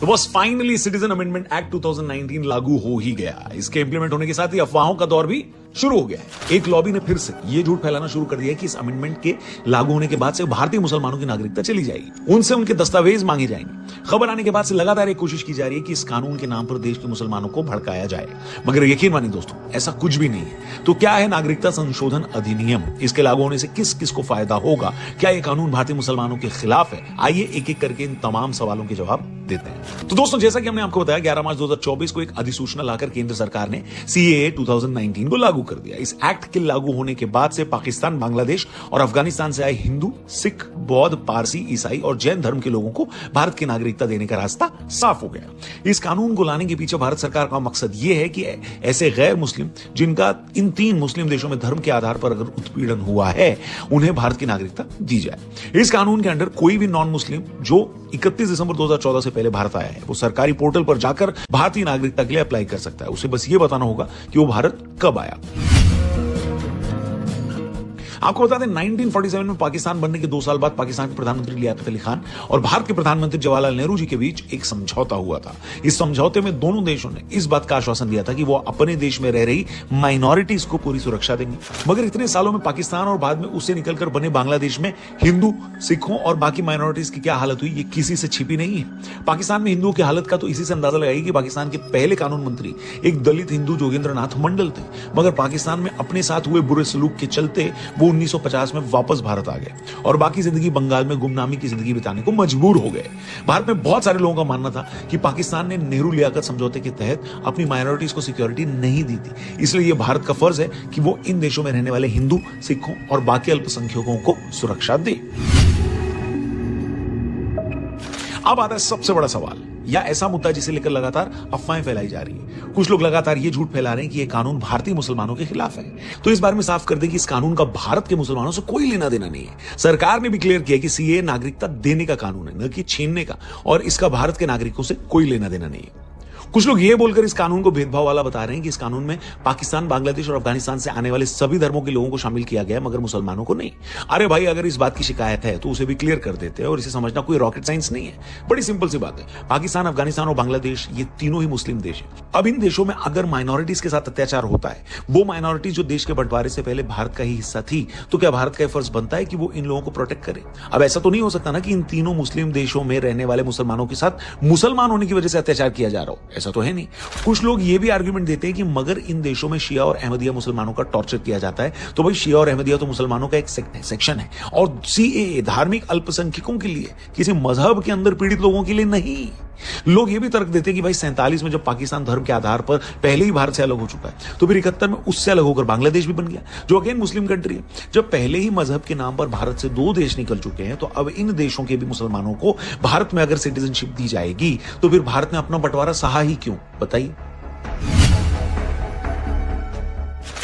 तो बस finally citizen amendment act 2019 लागू हो ही गया। इसके इंप्लीमेंट होने के साथ ही अफवाहों का दौर भी शुरू हो गया है। एक लॉबी ने फिर से ये झूठ फैलाना शुरू कर दिया कि इस अमेंडमेंट के लागू होने के बाद से भारतीय मुसलमानों की नागरिकता चली जाएगी, उनसे उनके दस्तावेज मांगे जाएंगे। खबर आने के बाद से लगातार एक कोशिश की जा रही है कि इस कानून के नाम पर देश के मुसलमानों को भड़काया जाए, मगर यकीन मानिए दोस्तों, ऐसा कुछ भी नहीं है। तो क्या है नागरिकता संशोधन अधिनियम? इसके लागू होने से किस किस को फायदा होगा? क्या यह कानून भारतीय मुसलमानों के खिलाफ है? आइए एक एक करके इन तमाम सवालों के जवाब देते हैं। तो दोस्तों, जैसा कि हमने आपको बताया, 11 मार्च 2024 को एक अधिसूचना लाकर केंद्र सरकार ने CAA 2019 को लागू कर दिया। इस एक्ट के लागू होने के बाद से पाकिस्तान, बांग्लादेश और अफगानिस्तान से आए हिंदू, सिख, बौद्ध, पारसी, ईसाई और जैन धर्म के लोगों को भारत की नागरिकता देने का रास्ता साफ हो गया। इस कानून को लाने के पीछे भारत सरकार का मकसद यह है कि ऐसे गैर मुस्लिम जिनका इन 3 मुस्लिम देशों में धर्म के आधार पर अगर उत्पीड़न हुआ है, उन्हें भारत की नागरिकता दी जाए। इस कानून के अंडर कोई भी नॉन मुस्लिम जो 31 दिसंबर 2014 से पहले भारत आया है, वो सरकारी पोर्टल पर जाकर भारतीय नागरिकता के लिए अप्लाई कर सकता है। उसे बस ये बताना होगा कि वो भारत कब आया। आपको बता दें, 1947 में पाकिस्तान बनने के 2 साल बाद पाकिस्तान के प्रधानमंत्री लियाकत अली खान और भारत के प्रधानमंत्री जवाहरलाल नेहरू जी के बीच एक समझौता हुआ था। इस समझौते में दोनों देशों ने इस बात का आश्वासन दिया था कि वो अपने देश में रह रही माइनॉरिटीज को पूरी सुरक्षा देंगे। मगर इतने सालों में पाकिस्तान और बाद में उससे निकलकर बने बांग्लादेश में हिंदू, सिखों और बाकी माइनॉरिटीज की क्या हालत हुई, ये किसी से छिपी नहीं है। पाकिस्तान में हिंदुओं की हालत का तो इसी से अंदाजा लगाइए कि पाकिस्तान के पहले कानून मंत्री एक दलित हिंदू जोगेंद्र नाथ मंडल थे, मगर पाकिस्तान में अपने साथ हुए बुरे सलूक के चलते वो 1950 में वापस भारत आ गए और बाकी जिंदगी बंगाल में गुमनामी की जिंदगी बिताने को मजबूर हो गए। भारत में बहुत सारे लोगों का मानना था कि पाकिस्तान ने नेहरू लियाकत समझौते के तहत अपनी माइनॉरिटीज को सिक्योरिटी नहीं दी थी, इसलिए यह भारत का फर्ज है कि वो इन देशों में रहने वाले हिंदू, सिखों और बाकी अल्पसंख्यकों को सुरक्षा दे। अब आता है सबसे बड़ा सवाल या ऐसा मुद्दा जिसे लेकर लगातार अफवाहें फैलाई जा रही है। कुछ लोग लगातार ये झूठ फैला रहे हैं कि यह कानून भारतीय मुसलमानों के खिलाफ है। तो इस बारे में साफ कर दें कि इस कानून का भारत के मुसलमानों से कोई लेना देना नहीं है। सरकार ने भी क्लियर किया कि CAA नागरिकता देने का कानून है, न कि छीनने का, और इसका भारत के नागरिकों से कोई लेना देना नहीं है। कुछ लोग ये बोलकर इस कानून को भेदभाव वाला बता रहे हैं कि इस कानून में पाकिस्तान, बांग्लादेश और अफगानिस्तान से आने वाले सभी धर्मों के लोगों को शामिल किया गया, मगर मुसलमानों को नहीं। अरे भाई, अगर इस बात की शिकायत है तो उसे भी क्लियर कर देते हैं, और इसे समझना कोई रॉकेट साइंस नहीं है। बड़ी सिंपल सी बात है। पाकिस्तान, अफगानिस्तान और बांग्लादेश ये तीनों ही मुस्लिम देश है। अब इन देशों में अगर माइनॉरिटीज के साथ अत्याचार होता है, वो माइनॉरिटीज जो देश के बंटवारे से पहले भारत का ही हिस्सा थी, तो क्या भारत का फर्ज बनता है कि वो इन लोगों को प्रोटेक्ट करे? अब ऐसा तो नहीं हो सकता ना कि इन तीनों मुस्लिम देशों में रहने वाले मुसलमानों के साथ मुसलमान होने की वजह से अत्याचार किया जा रहा हो, ऐसा तो है नहीं। कुछ लोग ये भी आर्गुमेंट देते हैं कि मगर इन देशों में शिया और अहमदिया मुसलमानों का टॉर्चर किया जाता है, तो भाई शिया और अहमदिया तो मुसलमानों का एक सेक्शन है, और CAA धार्मिक अल्पसंख्यकों के लिए, किसी मजहब के अंदर पीड़ित लोगों के लिए नहीं। लोग ये भी तर्क देते हैं कि भाई 47 में जब पाकिस्तान धर्म के आधार पर पहले ही भारत से अलग हो चुका है, तो फिर 71 में उससे अलग होकर बांग्लादेश भी बन गया, जो अगेन मुस्लिम कंट्री है। जब पहले ही मजहब के नाम पर भारत से 2 देश निकल चुके हैं, तो अब इन देशों के भी मुसलमानों को भारत में अगर सिटीजनशिप दी जाएगी, तो फिर भारत ने अपना बंटवारा सहा ही क्यों? बताइए।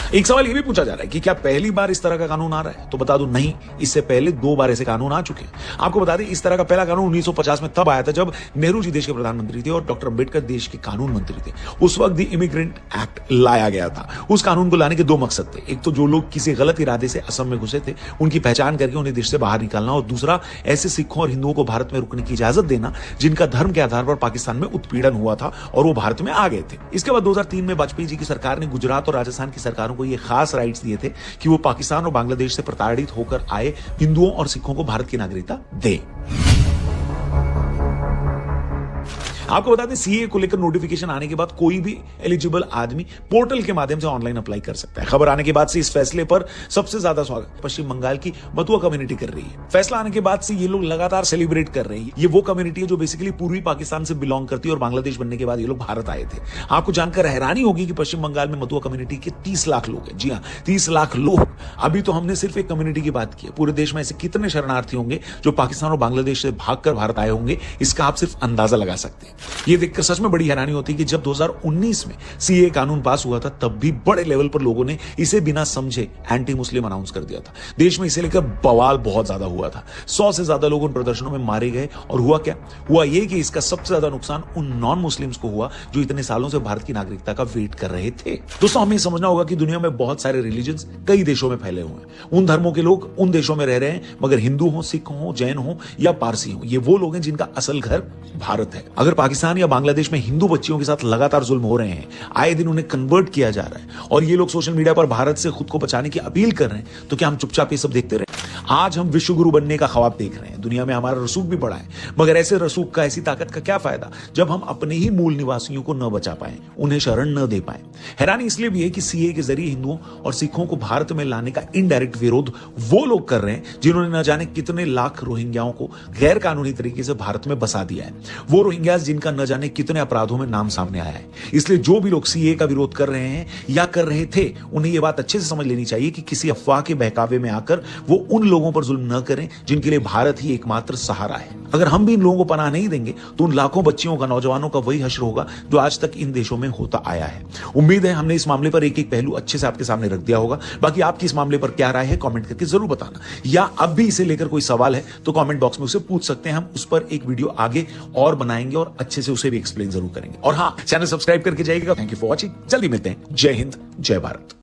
एक सवाल यह भी पूछा जा रहा है कि क्या पहली बार इस तरह का कानून आ रहा है? तो बता दूं, नहीं, इससे पहले 2 बार ऐसे कानून आ चुके हैं। आपको बता दें, इस तरह का पहला कानून 1950 में तब आया था जब नेहरू जी देश के प्रधानमंत्री थे और डॉक्टर अंबेडकर देश के कानून मंत्री थे। उस वक्त दी इमिग्रेंट एक्ट लाया गया था। उस कानून को लाने के 2 मकसद थे। एक तो जो लोग किसी गलत इरादे से असम में घुसे थे, उनकी पहचान करके उन्हें देश से बाहर निकालना, और दूसरा ऐसे सिखों और हिंदुओं को भारत में रुकने की इजाजत देना जिनका धर्म के आधार पर पाकिस्तान में उत्पीड़न हुआ था और वो भारत में आ गए थे। इसके बाद 2003 में वाजपेयी जी की सरकार ने गुजरात और राजस्थान की सरकारों को यह खास राइट्स दिए थे कि वो पाकिस्तान और बांग्लादेश से प्रताड़ित होकर आए हिंदुओं और सिखों को भारत की नागरिकता दे। आपको बता दें, CAA को लेकर नोटिफिकेशन आने के बाद कोई भी एलिजिबल आदमी पोर्टल के माध्यम से ऑनलाइन अप्लाई कर सकता है। खबर आने के बाद से इस फैसले पर सबसे ज्यादा स्वागत पश्चिम बंगाल की मथुआ कम्युनिटी कर रही है। फैसला आने के बाद से ये लोग लगातार सेलिब्रेट कर रहे हैं। ये वो कम्युनिटी है जो बेसिकली पूर्वी पाकिस्तान से बिलोंग करती है, और बांग्लादेश बनने के बाद ये लोग भारत आए थे। आपको जानकर हैरानी होगी कि पश्चिम बंगाल में मथुआ कम्युनिटी के 30 लाख लोग हैं। जी हाँ, 30 लाख लोग। अभी तो हमने सिर्फ एक कम्युनिटी की बात की है, पूरे देश में ऐसे कितने शरणार्थी होंगे जो पाकिस्तान और बांग्लादेश से भागकर भारत आए होंगे, इसका आप सिर्फ अंदाजा लगा सकते हैं। ये देखकर सच में बड़ी हैरानी होती है कि जब 2019 में CAA कानून पास हुआ था, तब भी बड़े लेवल पर लोगों ने इसे बिना समझे एंटी मुस्लिम अनाउंस कर दिया था। देश में इसे लेकर बवाल बहुत ज्यादा हुआ था। 100 से ज्यादा लोग उन प्रदर्शनों में मारे गए, और हुआ क्या? हुआ यह कि इसका सबसे ज्यादा नुकसान उन नॉन मुस्लिम्स को हुआ जो इतने सालों से भारत की नागरिकता का वेट कर रहे थे। दोस्तों, हमें समझना होगा कि दुनिया में बहुत सारे रिलीजन्स कई देशों में फैले हुए हैं। उन धर्मों के लोग उन देशों में रह रहे हैं, मगर हिंदू हो, सिख हो, जैन हो या पारसी हो, ये वो लोग हैं जिनका असल घर भारत है। अगर पाकिस्तान या बांग्लादेश में हिंदू बच्चियों के साथ लगातार जुल्म हो रहे हैं, आए दिन उन्हें कन्वर्ट किया जा रहा है और ये लोग सोशल मीडिया पर भारत से खुद को बचाने की अपील कर रहे हैं, तो क्या हम चुपचाप ये सब देखते रहे? आज हम विश्व गुरु बनने का ख्वाब देख रहे हैं, दुनिया में हमारा रसूख भी बड़ा है, मगर ऐसे रसूख का, ऐसी ताकत का क्या फायदा जब हम अपने ही मूल निवासियों को न बचा पाए, उन्हें शरण न दे पाए। हैरानी इसलिए भी है कि सीए के जरिए हिंदुओं और सिखों को भारत में लाने का इनडायरेक्ट विरोध वो लोग कर रहे हैं जिन्होंने न जाने कितने लाख रोहिंग्याओं को गैर कानूनी तरीके से भारत में बसा दिया है, वो रोहिंग्यास जिनका न जाने कितने अपराधों में नाम सामने आया है। इसलिए जो भी लोग सीए का विरोध कर रहे हैं या कर रहे थे, उन्हें यह बात अच्छे से समझ लेनी चाहिए कि किसी अफवाह के बहकावे में आकर वो उन लोगों पर जुल्म न करें जिनके लिए भारत ही एकमात्र सहारा है। अगर हम भी इन लोगों को पनाह नहीं देंगे तो उन लाखों बच्चियों का, नौजवानों का वही हश्र होगा जो आज तक इन देशों में होता आया है। उम्मीद है हमने इस मामले पर एक एक पहलू अच्छे से आपके सामने रख दिया होगा। बाकी आपकी इस मामले पर क्या राय है कमेंट करके जरूर बताना, या अब भी इसे लेकर कोई सवाल है तो कमेंट बॉक्स में उसे पूछ सकते हैं। हम उस पर एक वीडियो आगे और बनाएंगे और अच्छे से उसे भी एक्सप्लेन जरूर करेंगे। और हाँ, चैनल सब्सक्राइब करके जाइएगा। Thank you for watching. जल्दी मिलते हैं। जय हिंद, जय भारत।